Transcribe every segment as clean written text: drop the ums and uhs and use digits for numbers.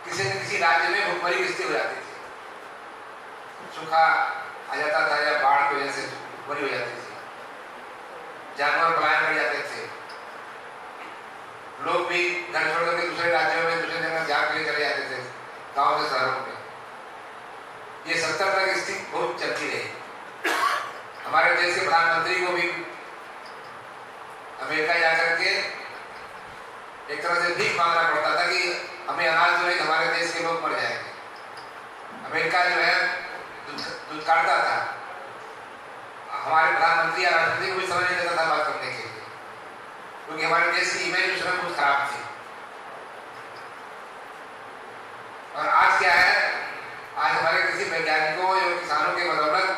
किसी न किसी राज्य में भूखमरी की स्थिति हो जाती थी, सूखा आ जाता था या बाढ़ की वजह से भूखमरी हो जाती थी, जानवर पलायन कर जाते थे, लोग भी घर छोड़ करके दूसरे राज्यों में दूसरे जगह जाग के लिए चले जाते थे, गांव से शहरों में। ये 70 तक स्थिति बहुत चलती रही। हमारे देश के प्रधानमंत्री को भी अमेरिका जाकर के एक तरह से भीख मांगना पड़ता था कि हमें अनाज दो, नहीं हमारे देश के लोग मर जाएंगे। अमेरिका जो है दूध काटता था, हमारे प्रधानमंत्री या राष्ट्रपति को भी समझ नहीं देता था बात करने के लिए, क्योंकि हमारे देश की इमेज उस समय बहुत खराब थी। और आज क्या है, आज हमारे कृषि वैज्ञानिकों और किसानों के बदौलत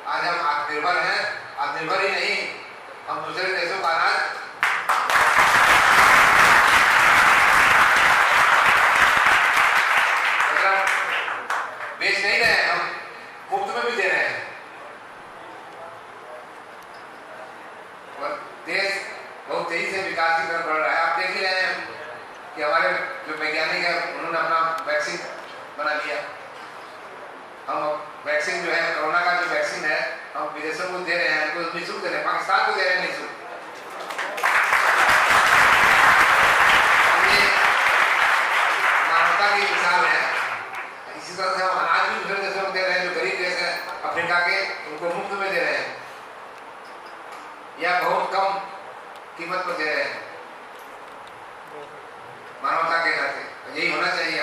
आज हम आत्मनिर्भर हैं। आत्मनिर्भर ही नहीं, हम दूसरे देशों का अनाज बेच नहीं रहे हैं, हम मुफ्त में भी दे रहे हैं। और देश बहुत तेजी से विकास की तरफ बढ़ रहा है। आप देख ही रहे हैं कि हमारे जो वैज्ञानिक है उन्होंने अपना वैक्सीन बना लिया। हम वैक्सीन जो है, कोरोना का जो वैक्सीन है, हम विदेशों को दे रहे हैं, उनको निःशुल्क दे रहे हैं, पाकिस्तान को दे रहे हैं निःशुल्क। मानवता की मिसाल है। इसी तरह से हम अनाज भी दूसरे देशों को दे रहे हैं, जो गरीब देश है अफ्रीका के, उनको मुफ्त में दे रहे हैं या बहुत कम कीमत पर दे रहे हैं, मानवता के नाते। यही होना चाहिए।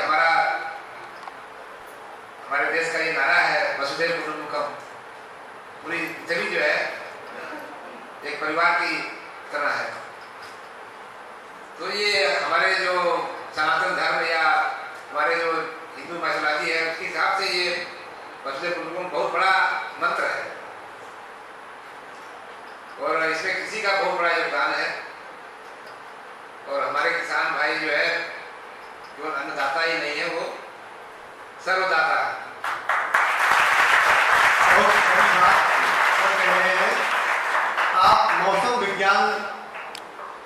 हमारे देश का ये नारा है, वसुधैव कुटुंबकम। पूरी पृथ्वी जो है एक परिवार की तरह है। तो ये हमारे जो सनातन धर्म या हमारे जो हिंदू माइथोलॉजी है, उसके हिसाब से ये वसुधैव कुटुंबकम बहुत बड़ा मंत्र है और इसमें किसी का बहुत बड़ा योगदान है। और हमारे किसान भाई जो है केवल अन्नदाता ही नहीं है, वो सर्वदाता है। आप मौसम विज्ञान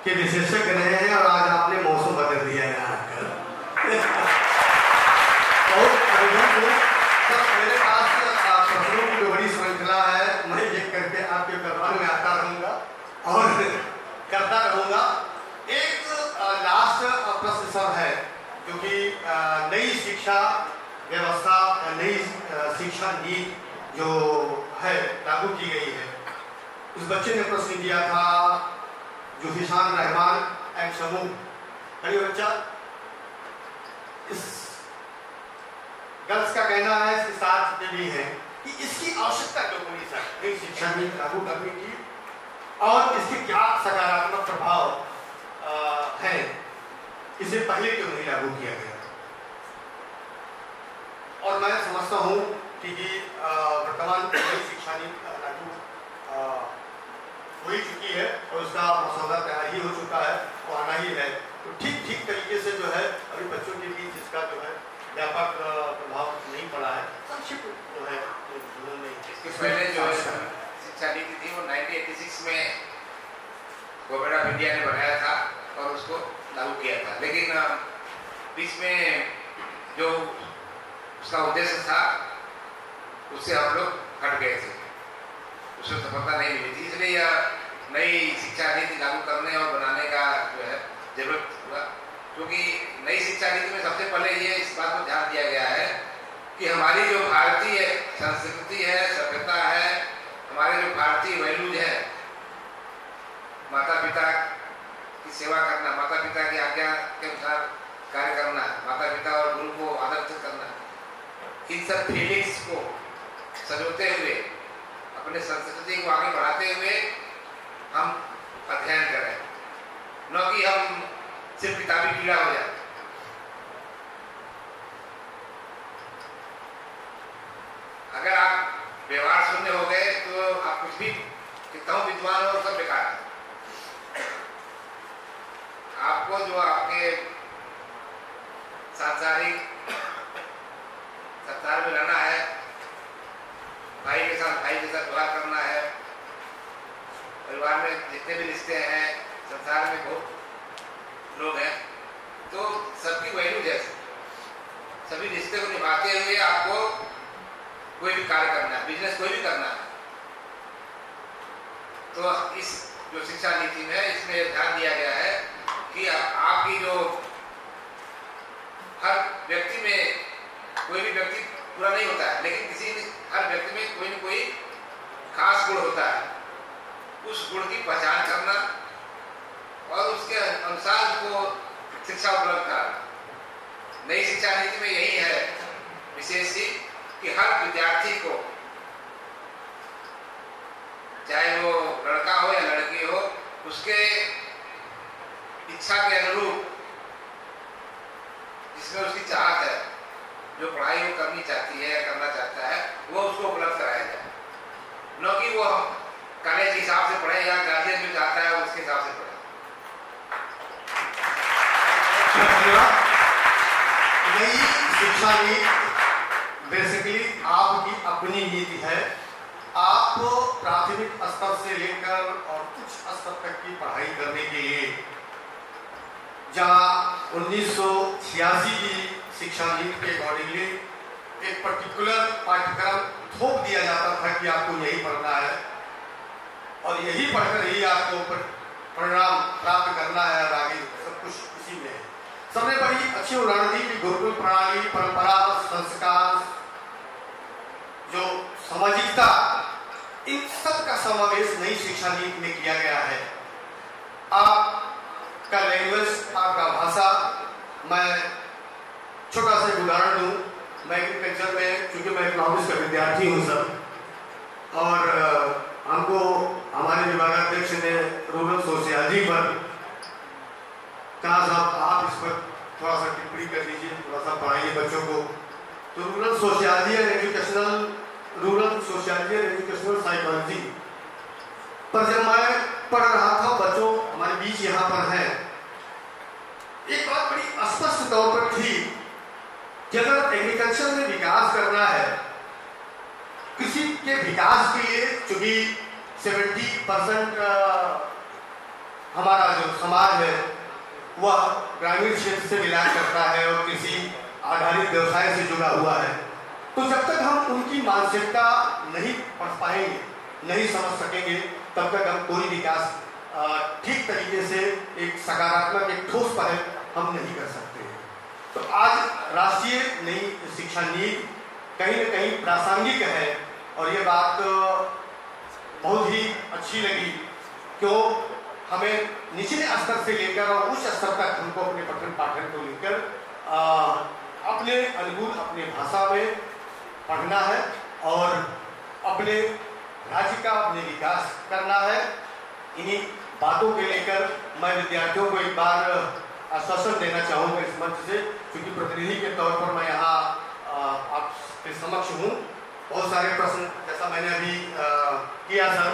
के विशेषज्ञ रहे हैं और आज आपने मौसम बदल दिया है आकर। बहुत मेरे पास प्रश्नों की जो बड़ी श्रृंखला है, मैं देख करके आपके दरबार में आता रहूंगा और करता रहूंगा। एक लास्ट प्रश्न सब है, क्योंकि नई शिक्षा व्यवस्था, नई शिक्षा नीति जो है लागू की गई है, उस बच्चे ने प्रश्न दिया था जुफिशान रहमान एक समूह, कई बच्चा, इस गर्ल्स का कहना है, इसके साथ ये भी है कि इसकी आवश्यकता क्यों पड़ी सर नई शिक्षा नीति लागू करने की और इसके क्या सकारात्मक प्रभाव है, इसे पहले क्यों नहीं लागू किया गया। और मैं समझता हूँ कि वर्तमान नई शिक्षा नीति लागू हो ही चुकी है और उसका मसौदा तैयार ही हो चुका है, वो आना ही है। तो ठीक तरीके से जो है अभी बच्चों के बीच इसका जो है व्यापक प्रभाव नहीं पड़ा है। संक्षिप्त जो है इसके पहले जो शिक्षा नीति थी वो 1986 में गवर्नमेंट ऑफ इंडिया ने बनाया था और उसको लागू किया था, लेकिन बीच में जो उसका उद्देश्य था उससे हम लोग हट गए थे, उसमें सफलता नहीं मिली थी। इसलिए नई शिक्षा नीति लागू करने और बनाने का जो है जरूरत हुआ, क्योंकि नई शिक्षा नीति में सबसे पहले ये इस बात पर ध्यान दिया गया है कि हमारी जो भारतीय संस्कृति है, सभ्यता है, हमारे जो भारतीय वैल्यूज है, माता पिता की सेवा करना, माता पिता की आज्ञा के अनुसार कार्य करना, माता पिता और गुरु को आदर करना, इन सब फीलिंग्स को संजोते हुए अपने संस्कृति को आगे बढ़ाते हुए हम अध्ययन करें, न कि हम सिर्फ किताबी कीड़ा हो जाए। अगर आप व्यवहार शून्य हो गए तो आप कुछ भी कितना विद्वान हो सब बेकार है। आपको जो आपके सांसारिक संसार में रहना है, भाई के साथ भाई के साथ व्यवहार करना है, परिवार में जितने भी रिश्ते हैं, संसार में बहुत लोग हैं, तो सबकी वैल्यू जैसे सभी रिश्ते को निभाते हुए आपको कोई भी कार्य करना है, बिजनेस कोई भी करना है। तो इस जो शिक्षा नीति में इसमें ध्यान दिया गया है कि आपकी जो हर व्यक्ति में, कोई भी व्यक्ति पूरा नहीं होता है, लेकिन हर व्यक्ति में कोई न कोई खास गुण होता है। उस गुण की पहचान करना और उसके अनुसार उसको शिक्षा उपलब्ध कराना। नई शिक्षा नीति में यही है विशेष कि हर विद्यार्थी को, चाहे वो लड़का हो या लड़की हो, उसके इच्छा के अनुरूप, जिसमें उसकी चाहत है, जो पढ़ाई वो करनी चाहती है, करना चाहता है, वो उसको उपलब्ध कराया जाए। न कि वो कॉलेज के हिसाब से पढ़े या गार्जियन जो चाहता है उसके हिसाब से पढ़े। नई शिक्षा नीति बेसिकली आपकी अपनी नीति है। आप प्राथमिक स्तर से लेकर और उच्च स्तर तक की पढ़ाई करने के लिए, जहां 1986 की शिक्षा नीति के अकॉर्डिंगली एक पर्टिकुलर पाठ्यक्रम थोप दिया जाता था कि आपको यही पढ़ना है और यही पढ़कर ही आपको परिणाम प्राप्त करना है और आगे सब कुछ इसी में है। सबने बड़ी अच्छी उदाहरण दी कि गुरुकुल प्रणाली, परंपरा, संस्कार, जो सामाजिकता, इन सब का समावेश नई शिक्षा नीति में किया गया है। आपका लैंग्वेज, आपका भाषा, मैं छोटा सा उदाहरण दूं। मैं एग्रीकल्चर में, चूंकि मैं इकोनॉमिक्स का विद्यार्थी हूं सर, और हमको हमारे विभागाध्यक्ष ने रूरल सोशियोलॉजी पर कहा, साहब आप इस पर थोड़ा सा टिप्पणी कर लीजिए, थोड़ा सा पढ़ाइए बच्चों को। तो रूरल सोशियोलॉजी और एजुकेशनल साइकोलॉजी पर जब मैं पढ़ रहा था, बच्चों हमारे बीच यहाँ पर हैं, एक बात बड़ी स्पष्ट तौर पर थी कि अगर एग्रीकल्चर में विकास करना है, कृषि के विकास के लिए, चूंकि 70% हमारा जो समाज है वह ग्रामीण क्षेत्र से मिलान करता है और कृषि आधारित व्यवसाय से जुड़ा हुआ है, तो जब तक हम उनकी मानसिकता नहीं पढ़ पाएंगे, नहीं समझ सकेंगे, तब तक हम कोई विकास ठीक तरीके से, एक सकारात्मक, एक ठोस पहल हम नहीं कर सकते। तो आज राष्ट्रीय नई शिक्षा नीति कहीं न कहीं प्रासंगिक है और ये बात बहुत ही अच्छी लगी, क्यों हमें निचले स्तर से लेकर और उच्च स्तर तक हमको अपने पठन पाठन को लेकर अपने अनुकूल, अपने भाषा में पढ़ना है और अपने राज्य का, अपने विकास करना है। इन्हीं बातों के लेकर मैं विद्यार्थियों को एक बार आश्वासन देना चाहूँगा इस मंच से, क्योंकि प्रतिनिधि के तौर पर मैं यहाँ आपके समक्ष हूँ। बहुत सारे प्रश्न, जैसा मैंने अभी किया सर,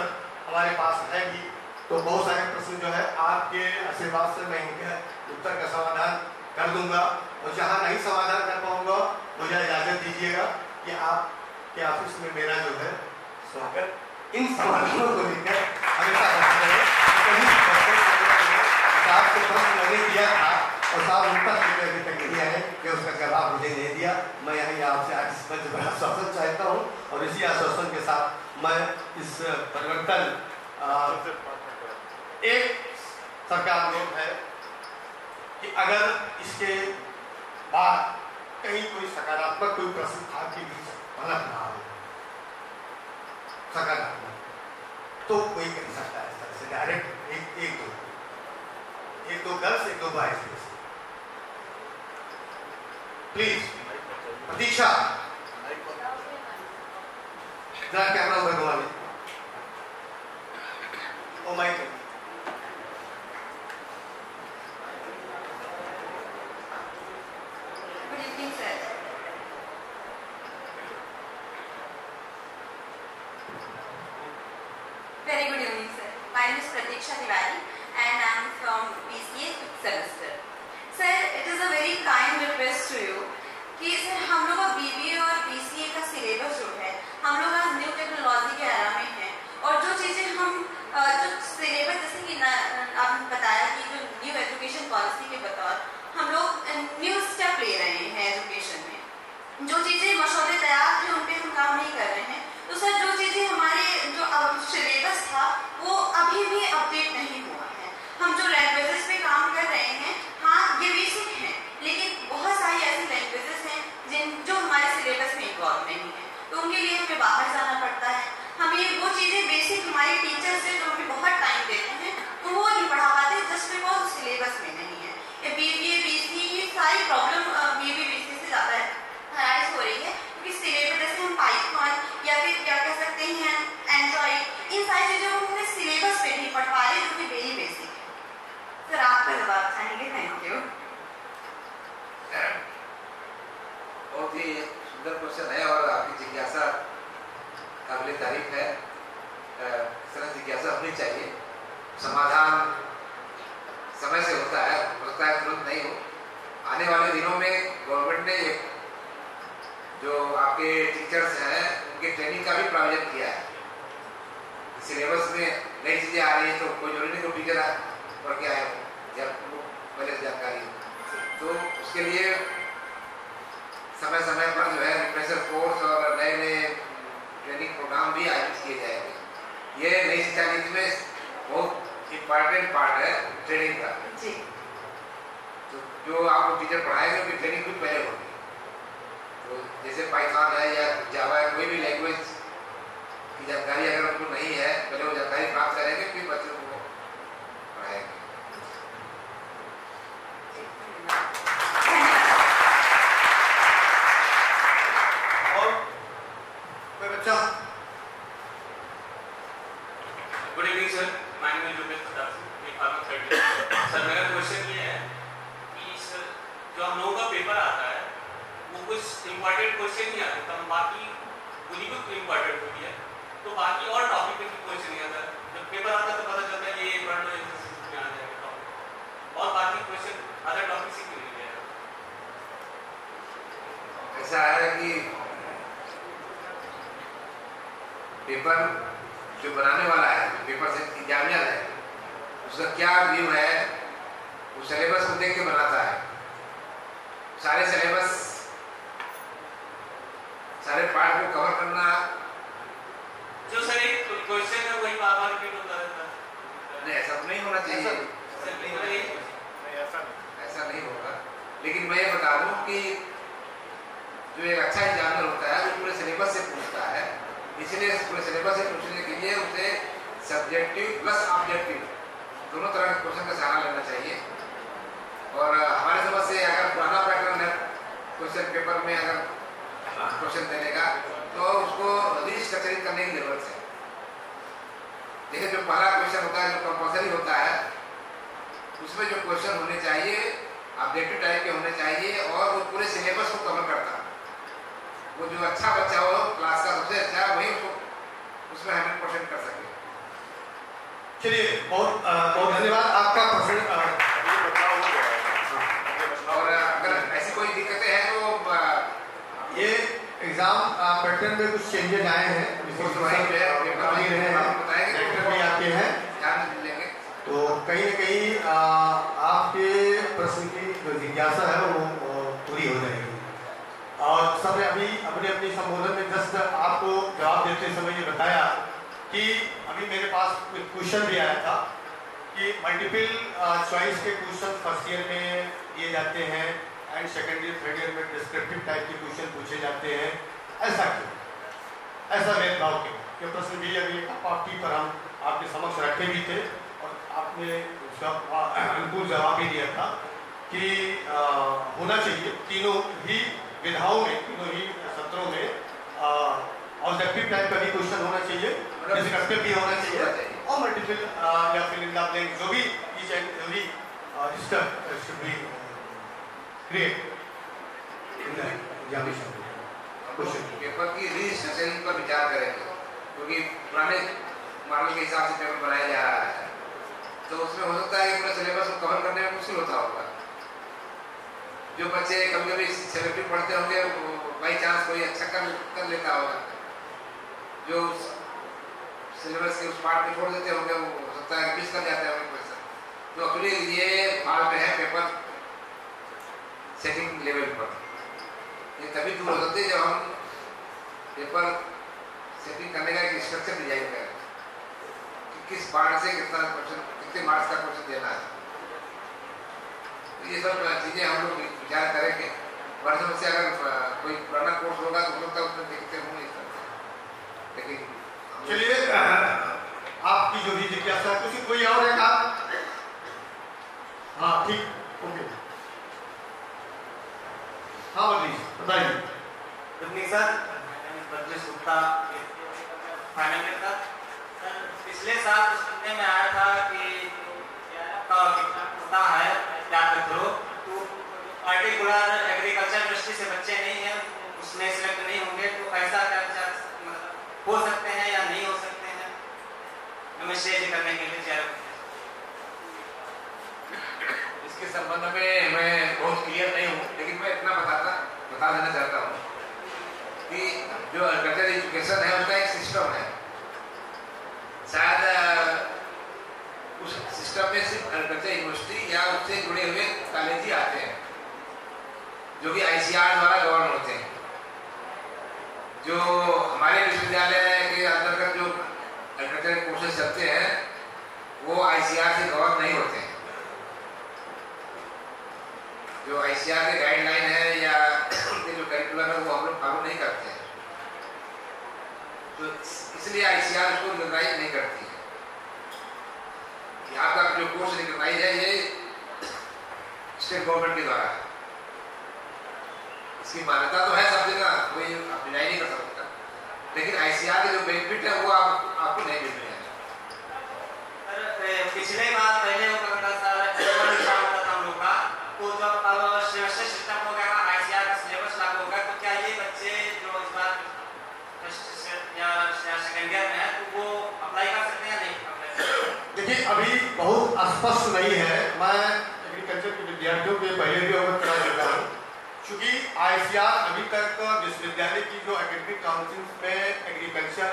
हमारे पास है भी, तो बहुत सारे प्रश्न जो है आपके आशीर्वाद से मैं इनके उत्तर का समाधान कर दूंगा, और जहाँ नहीं समाधान कर पाऊंगा मुझे इजाजत दीजिएगा कि आपके ऑफिस में मेरा जो है स्वागत इन समाधानों को लेकर हमेशा रहता है। आपसे प्रश्न मैंने किया था और साहब उत्तर अभी तक नहीं आए कि उसका जवाब मुझे नहीं दिया। मैं यही आपसे आज इस मंच पर आश्वासन चाहता हूँ और इसी आश्वासन के साथ मैं इस परिवर्तन, एक सरकार अनुरोध है कि अगर इसके बाद कहीं कोई सकारात्मक कोई प्रश्न आपके बीच गलत ना हो, सकारात्मक, तो कोई कर सकता है इस तरह से डायरेक्ट एक दो गर्ल्स, एक दो बॉयज, प्लीज प्रतीक्षा जरा कैमरा उधर घुमा लीजिए। Oh my God, Good evening, sir. Very good evening, sir. My name is Pratiksha Tiwari and I am from BCA 5th semester. Sir, it is a very kind request to you कि sir हम लोग का BBA और BCA का syllabus जो है, हम लोग आज न्यू टेक्नोलॉजी के एरा में हैं और जो चीज़ें हम जो सिलेबस, जैसे कि आपने बताया कि जो न्यू एजुकेशन पॉलिसी के बतौर हम लोग न्यू स्टेप ले रहे हैं एजुकेशन में, जितने बेसिक हमारे टीचर्स हैं जो भी बहुत टाइम देते हैं तो वो नहीं पढ़ा पाते जस्ट बिकॉज सिलेबस में नहीं है। ये BBA BCA ये सारी प्रॉब्लम BBA BCA से ज़्यादा राइज हो रही है क्योंकि सिलेबस जैसे हम पाइथन या फिर क्या कह सकते हैं एंड्रॉइड इन सारी चीज़ों को हमने सिलेबस पे नहीं पढ़ पा रहे जो कि वेरी बेसिक है। सर आपका जवाब चाहेंगे? Thank you. बहुत ही सुंदर क्वेश्चन है और आपकी जिज्ञासा काबिल तारीफ है। इस तरह जिज्ञासा होनी चाहिए। समाधान समय से होता है, होता है तुरंत नहीं हो। आने वाले दिनों में गवर्नमेंट ने जो आपके टीचर्स हैं उनके ट्रेनिंग का भी प्रावधान किया है। सिलेबस में नई चीजें आ रही है तो कोई जरूरी नहीं को टीचर पढ़ के आए हो या पहले से जानकारी हो, तो उसके लिए समय समय पर जो है रिफ्रेशर कोर्स और नए नए ट्रेनिंग प्रोग्राम भी आयोजित किए जाएंगे। ये नई शिक्षा नीति में बहुत इम्पॉर्टेंट पार्ट है ट्रेनिंग का जी। तो जो आपको टीचर पढ़ाएंगे उनकी ट्रेनिंग भी पहले होगी। तो जैसे पाइथन है या जावा है, कोई भी लैंग्वेज की जानकारी अगर उनको नहीं है पहले वो जानकारी प्राप्त करेंगे फिर बच्चों को पढ़ाएंगे। और कोई बच्चा? Good evening sir, my name is Rupesh Pratap Singh, farmer third year. Sir मेरा क्वेश्चन ये है कि सर जो हम लोगों का पेपर आता है वो कुछ इम्पोर्टेंट क्वेश्चन नहीं आते, तो बाकी पूरी बुक इम्पोर्टेंट होती है तो बाकी और टॉपिक पे क्वेश्चन नहीं आता। जब पेपर आता है तो पता चलता है ये पढ़ लो में आ जाएगा टॉपिक, और बाकी क्वेश्चन अदर टॉपिक से क्यों नहीं आएगा? ऐसा है कि पेपर जो बनाने वाला है, पेपर से एग्जामिनर है, उसका क्या व्यू है, वो सिलेबस को देख के बनाता है। सारे सिलेबस सारे पार्ट को कवर करना जो सर एक क्वेश्चन है वही बार बार रिपीट होता रहता है। नहीं, ऐसा नहीं होना चाहिए। ऐसा नहीं होगा, लेकिन मैं ये बता दूं कि जो एक अच्छा एग्जामिनर होता है वो पूरे सिलेबस से पूछता है, इसलिए पूरे सिलेबस से पूछने के लिए उसे सब्जेक्टिव प्लस ऑब्जेक्टिव दोनों तरह के क्वेश्चन का सहारा लेना चाहिए। और हमारे समझ से अगर पुराना पैटर्न है क्वेश्चन पेपर में अगर क्वेश्चन देने का तो उसको रीस्ट्रक्चरिंग करने की जरूरत है। लेकिन जो पहला क्वेश्चन होता है जो कंपल्सरी होता है उसमें जो क्वेश्चन होने चाहिए ऑब्जेक्टिव टाइप के होने चाहिए और वो पूरे सिलेबस को कवर करता है। वो जो अच्छा बच्चा हो क्लास का सबसे अच्छा वही उसको उसमें 100% कर सके। चलिए बहुत बहुत धन्यवाद आपका प्रश्न। और अगर ऐसी कोई दिक्कतें हैं तो ये एग्जाम पैटर्न में कुछ चेंजेस आए हैं, भी आते हैं, तो कहीं न कहीं आपके प्रश्न की जो जिज्ञासा है वो पूरी हो जाएगी। और सबने अभी अपने अपने संबोधन में जस्ट आपको जवाब देते समय ये बताया कि अभी मेरे पास क्वेश्चन भी आया था कि मल्टीपल चॉइस के क्वेश्चन फर्स्ट ईयर में दिए जाते हैं and second year third year में डिस्क्रिप्टिव टाइप के क्वेश्चन पूछे जाते हैं। ऐसा क्यों? ऐसा भेदभाव क्यों? ये प्रश्न भी अभी आपकी पर हम आपके समक्ष रखे भी थे और आपने उसका अनुकूल जवाब भी दिया था कि होना चाहिए तीनों ही विधाओं में, तीनों ही सत्रों में ऑब्जेक्टिव टाइप का भी क्वेश्चन होना चाहिए, डिस्क्रिप्टिव भी होना चाहिए और मल्टीपल या फिर इन द ब्लैंक जो भी each and every step should be create in the examination. Paper की रीस्ट्रक्चरिंग पर विचार करेंगे क्योंकि पुराने मॉडल के हिसाब से पेपर बनाया जा रहा है तो उसमें हो सकता है कि पूरे सिलेबस को कवर करने में मुश्किल होता होगा। जो बच्चे कभी कभी सेलेक्टिव पढ़ते होंगे बाई चांस कोई अच्छा कर लेता होगा, जो सिलेबस के उस पार्ट में छोड़ देते होंगे वो हो सकता है मिस कर जाते हैं क्वेश्चन। तो एक्चुअली ये फाल्ट में है पेपर सेटिंग लेवल पर। ये तभी दूर हो सकती है जब हम पेपर सेटिंग करने का एक स्ट्रक्चर डिजाइन करें कि किस पार्ट से कितना क्वेश्चन, कितने मार्क्स का क्वेश्चन देना है। तो ये सब चीजें हम लोग विचार करेंगे। वर्षों से अगर कोई पुराना कोर्स होगा तो उसमें देखते होंगे, लेकिन चलिए जिज्ञासा कुछ कोई और है कहा? हाँ ठीक, ओके। हाँ बताइए। Good evening sir, Badlesh Gupta final year का। सर पिछले साल तो सुनने में आया था कि होता है याद रखो तो पार्टिकुलर एग्रीकल्चर यूनिवर्सिटी से बच्चे नहीं हैं, उसमें सिलेक्ट नहीं होंगे, तो ऐसा क्या हो सकते हैं या नहीं हो सकते हैं? हमें शेयर करने के लिए चाह इसके संबंध में मैं बहुत क्लियर नहीं हूँ, लेकिन मैं इतना बता देना चाहता हूँ कि जो एग्रीकल्चर एजुकेशन है उसका एक सिस्टम है। शायद उस सिस्टम में सिर्फ एग्रीकल्चर यूनिवर्सिटी या उससे जुड़े हुए कॉलेज ही आते हैं जो कि ICAR द्वारा गवर्न होते हैं। जो हमारे विश्वविद्यालय के अंतर्गत जो एग्रीकल्चर कोर्सेज चलते हैं वो ICAR से गवर्न नहीं होते हैं। जो ICAR के गाइडलाइन है या उनके जो करिकुलम है वो हम लोग फॉलो नहीं करते हैं, तो इसलिए ICAR उसको रिकॉग्नाइज नहीं करती है। यहाँ का जो कोर्स रिकॉग्नाइज है ये स्टेट गवर्नमेंट के द्वारा है। इसकी मान्यता तो है सब जगह, कोई डिनाई नहीं कर सकता, लेकिन ICAR के जो बेनिफिट है वो आपको नहीं मिल रहे हैं। पिछले बार पहले वो करता था हम लोग का, तो जब अब सेमेस्टर सिस्टम हो गया, ICAR का सिलेबस लागू हो गया, तो क्या ये बच्चे जो इस बार या सेकेंड ईयर में है तो वो अप्लाई कर सकते हैं या नहीं? देखिए अभी बहुत स्पष्ट नहीं है। मैं एग्रीकल्चर के विद्यार्थियों के पहले भी अवगत करा देता हूँ, क्योंकि ICAR अभी तक विश्वविद्यालय की जो एकेडमिक काउंसिल में एग्रीकल्चर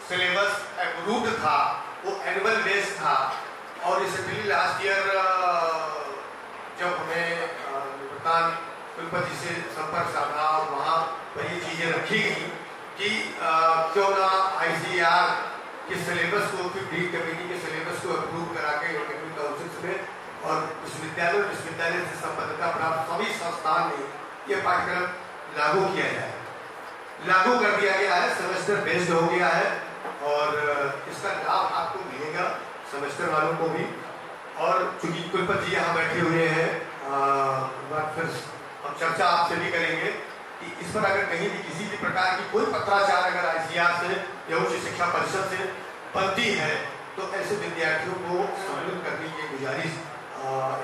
सिलेबस अप्रूव्ड था वो एनुअल बेस था, और रिसेंटली लास्ट ईयर जब हमें निवृत्तान कुलपति से संपर्क साधा और वहाँ पर ये चीज़ें रखी गई कि क्यों ना ICAR के सिलेबस को फिर डी कमेटी के सिलेबस को अप्रूव करा के एकेडमिक काउंसिल में और विश्वविद्यालय से संबद्धता प्राप्त सभी संस्थान में ये पाठ्यक्रम लागू किया जाए। लागू कर दिया गया है, सेमेस्टर बेस्ड हो गया है, और इसका लाभ आपको मिलेगा सेमेस्टर वालों को भी। और चूंकि कुलपति यहाँ बैठे हुए हैं, फिर हम चर्चा आपसे भी करेंगे कि इस पर अगर कहीं भी किसी भी प्रकार की कोई पत्राचार अगर ICAR से या उच्च शिक्षा परिषद से बनती है तो ऐसे विद्यार्थियों को सम्मिलित करने की गुजारिश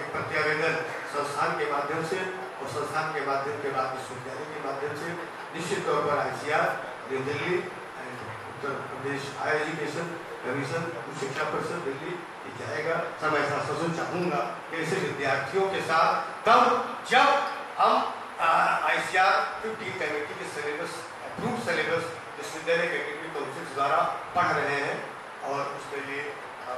एक प्रत्यावेदन संस्थान के माध्यम से और संस्थान के माध्यम के बाद विश्वविद्यालय के माध्यम से निश्चित तौर पर ICAR, new Delhi and Uttar Pradesh higher education commission, उच्च शिक्षा परिषद दिल्ली जाएगा। सब ऐसा सोचना चाहूँगा कि ऐसे विद्यार्थियों के साथ तब जब हम ICAR 15 कमेटी के सिलेबस अप्रूव सिलेबस विश्वविद्यालय के एकेडमिक काउंसिल द्वारा पढ़ रहे हैं और उसके लिए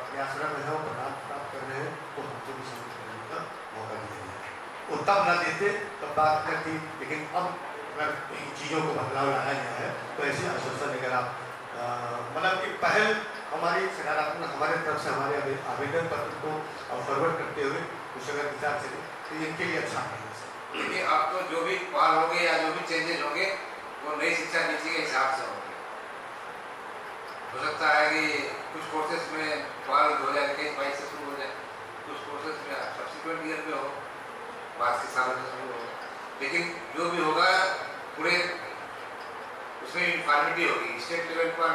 प्रयासरत है, प्रदान प्राप्त कर रहे हैं, तो हमको भी समझ करने का मौका दिया जाए। वो तब न देते तब बात करती, लेकिन अब अगर चीज़ों को बदलाव लाया गया है तो ऐसे आश्वासन लेकर आप मतलब कि पहल हमारी सकारात्मक हमारे तरफ से हमारे आवेदन पत्र को फॉरवर्ड करते हुए कुछ अगर विचार चले तो इनके लिए अच्छा है। देखिए अब तो जो भी पहल होंगे या जो भी चेंजेस होंगे वो नई शिक्षा नीति के हिसाब से होंगे। हो सकता है कि कुछ कोर्सेज में पहल 2021-22 से शुरू हो जाए, कुछ कोर्सेज में सब्सिक्वेंट ईयर में हो, बाद के सालों में शुरू हो, लेकिन जो भी होगा पूरे उसमें यूनिफॉर्मिटी होगी। स्टेट लेवल पर,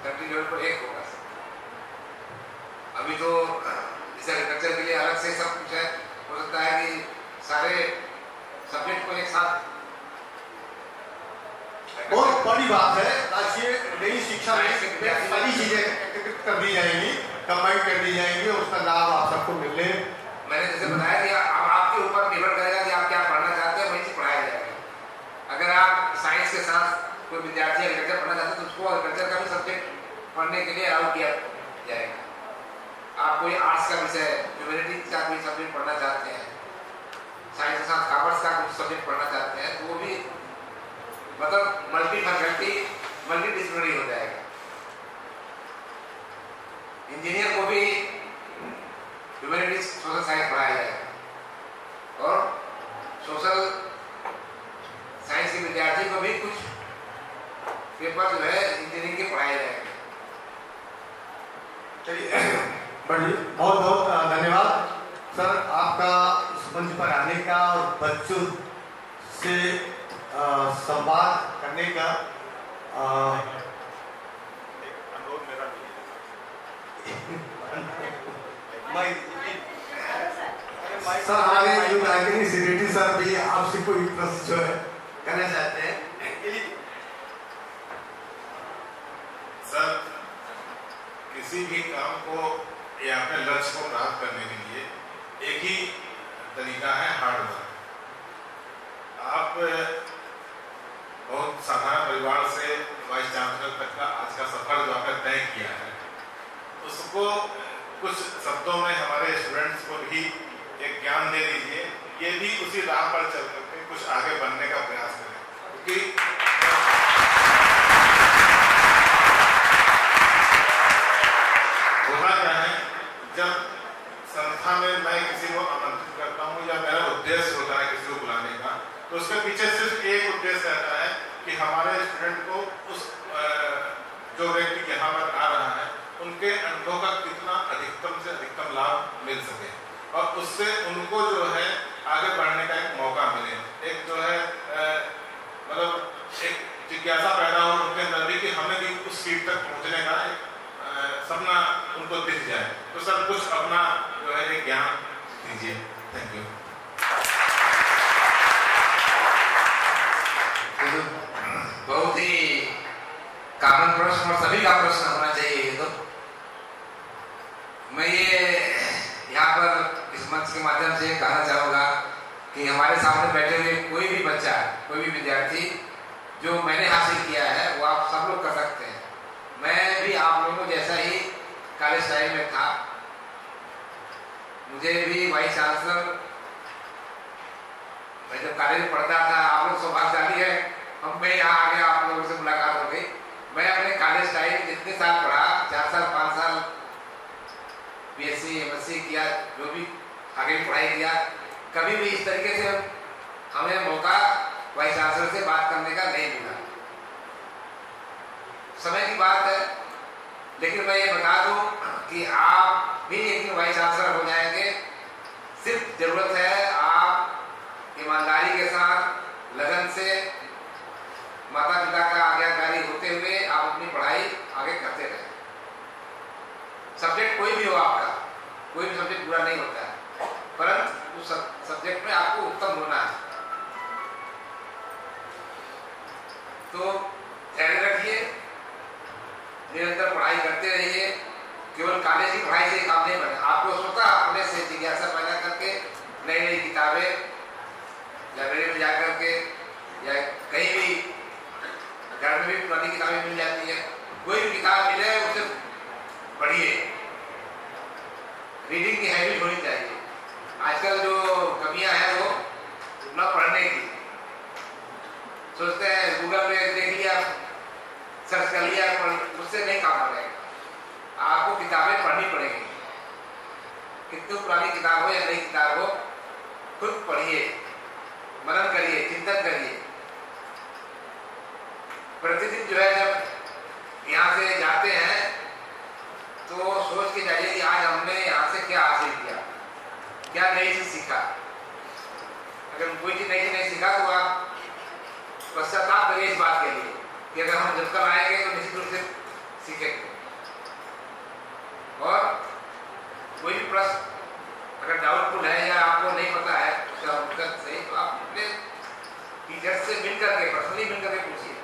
कंट्री लेवल पर एक होगा। अभी तो जैसे एग्रीकल्चर के लिए अलग से सब कुछ है, हो सकता है कि सारे सब्जेक्ट को एक साथ। बहुत बड़ी बात है, राष्ट्रीय नई शिक्षा में सारी चीजें एकत्रित कर दी जाएंगी, कंबाइन कर दी जाएंगी, उसका लाभ आप सबको मिले। मैंने जैसे बताया कि अब आपके ऊपर निर्भर करेगा कि आप क्या पढ़ना चाहते हैं, वही से पढ़ाया जाएगा। अगर आप साइंस के साथ कोई विद्यार्थी एग्रीकल्चर पढ़ना चाहते हैं तो उसको एग्रीकल्चर का भी सब्जेक्ट पढ़ने के लिए अलाउ किया जाएगा। आप कोई आर्ट्स का विषय, ह्यूमैनिटीज का कोई सब्जेक्ट पढ़ना चाहते हैं, साइंस के साथ कॉमर्स का कुछ सब्जेक्ट पढ़ना चाहते हैं, तो वो भी मतलब मल्टी फैकल्टी मल्टी डिसिप्लिनरी हो जाएगा। इंजीनियर को भी ह्यूमैनिटीज सोशल साइंस पढ़ाया जाएगा और सोशल साइंस के विद्यार्थी को भी कुछ पेपर जो है इंजीनियरिंग के पढ़ाए जाएंगे। चलिए बड़ी बहुत बहुत धन्यवाद सर आपका इस मंच पर आने का और बच्चों से संवाद करने का। सर हमारे यूनाइटेड सेक्रेटरी सर भी आपसे कोई प्रश्न जो है करना चाहते हैं। सर किसी भी काम को या अपने लक्ष्य को प्राप्त करने के लिए एक ही तरीका है हार्ड वर्क। आप बहुत साधारण परिवार से वाइस चांसलर तक का आज का सफर जो आपने तय किया है उसको कुछ शब्दों में हमारे स्टूडेंट्स को भी एक ज्ञान दे दीजिए। ये भी उसी राह पर चल करके कुछ आगे बढ़ने का प्रयास करें क्योंकि होना क्या है जब संस्था में मैं किसी को आमंत्रित करता हूँ या मेरा उद्देश्य होता है किसी को बुलाने का तो उसके पीछे सिर्फ एक उद्देश्य रहता है कि हमारे स्टूडेंट को उस जो व्यक्ति यहाँ पर आ रहा है उनके अनुभव का कितना अधिकतम से अधिकतम लाभ मिल सके और उससे उनको जो है आगे बढ़ने का एक मौका मिले। एक जो है मतलब एक जिज्ञासा पैदा हो उनके अंदर भी कि हमें भी उस सीट तक पहुँचने का एक सपना उनको दिख जाए। तो सर कुछ अपना जो है एक ज्ञान दीजिए। Thank you. बहुत ही कॉमन प्रश्न और सभी का प्रश्न होना चाहिए। ये तो मैं ये यहाँ पर इस मंच के माध्यम से कहना चाहूँगा कि हमारे सामने बैठे हुए कोई भी बच्चा कोई भी विद्यार्थी जो मैंने हासिल किया है वो आप सब लोग कर सकते हैं। मैं भी आप लोगों जैसा ही कॉलेज टाइम में था। मुझे भी वाइस चांसलर मैं जब कॉलेज में पढ़ता था आप लोग सौभाग्यशाली है हम मैं यहाँ आ गया आप लोगों से मुलाकात हो गई। मैं अपने कॉलेज टाइम जितने साल पढ़ा 4 साल 5 साल BSc MSc किया जो भी आगे पढ़ाई किया कभी भी इस तरीके से हमें मौका वाइस चांसलर से बात करने का नहीं मिला। समय की बात है लेकिन मैं ये बता दूं कि आप भी एक दिन वाइस चांसलर हो जाएंगे। सिर्फ जरूरत है आप ईमानदारी के साथ लगन से माता पिता का आज्ञाकारी होते हुए आप अपनी पढ़ाई आगे करते रहें। सब्जेक्ट कोई भी हो आपका कोई भी सब्जेक्ट पूरा नहीं होता है परंतु उस सब्जेक्ट में आपको उत्तम होना है। तो ध्यान रखिए निरंतर पढ़ाई करते रहिए। केवल कॉलेज की पढ़ाई से काम नहीं बने आपको स्वतः अपने से जिज्ञासा पैदा करके नई नई किताबें लाइब्रेरी में जाकर के या कहीं भी घर में भी पुरानी किताबें मिल जाती है। कोई भी किताब मिले उसे पढ़िए। रीडिंग की हैबिट होनी चाहिए। आजकल जो कमियां हैं वो न पढ़ने की सोचते हैं गूगल में देख लिया सर्च कर लिया उससे नहीं काम बनेगा। आपको किताबें पढ़नी पड़ेगी। कितनी पुरानी किताब हो या नई किताब हो खुद पढ़िए मनन करिए चिंतन करिए। प्रतिदिन जो है जब यहाँ से जाते हैं तो सोच के जाइए कि आज हमने यहाँ से क्या हासिल किया क्या नई चीज सीखा। अगर कोई चीज नई चीज नहीं सीखा तो आप पश्चाताप करिए इस बात के लिए कि अगर हम जब कल आएंगे तो निश्चित रूप से सीखेंगे। और कोई भी प्रश्न अगर डाउटफुल है या आपको नहीं पता है उसका सही तो आप अपने टीचर से मिलकर के पर्सनली मिलकर के पूछिए।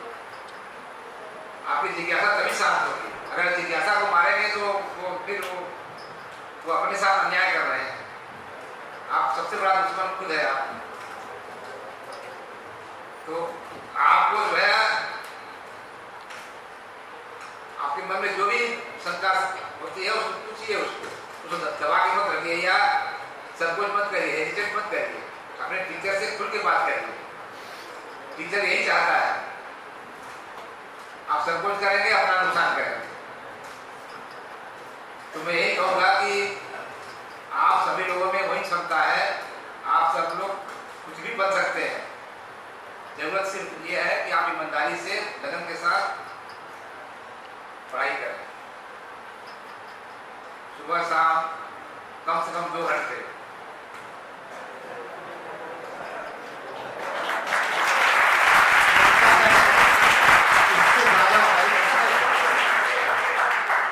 आपकी जिज्ञासा तभी शांत होगी। अगर जिज्ञासा को मारेंगे तो वो अपने साथ अन्याय कर रहे हैं। आप सबसे बड़ा दुश्मन खुद है आप। तो आपको जो है आपके मन में जो भी शंका होती है उसको पूछिए उसको दबा के मत रखिए या संकोच मत करिए हेजिटेट मत करिए। अपने टीचर से खुल के बात करिए। टीचर यही चाहता है। आप संकोच करेंगे अपना नुकसान करेंगे। तो मैं यही कहूँगा कि आप सभी लोगों में वही क्षमता है। आप सब लोग कुछ भी बन सकते हैं। जरूरत सिर्फ ये है कि आप ईमानदारी से लगन के साथ पढ़ाई करें। सुबह शाम कम से कम 2 घंटे।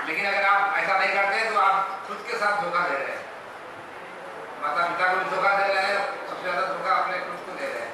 लेकिन अगर आप ऐसा नहीं करते तो आप खुद के साथ धोखा दे रहे हैं, माता पिता को भी धोखा दे रहे हैं, सबसे ज्यादा धोखा अपने खुद को दे रहे हैं।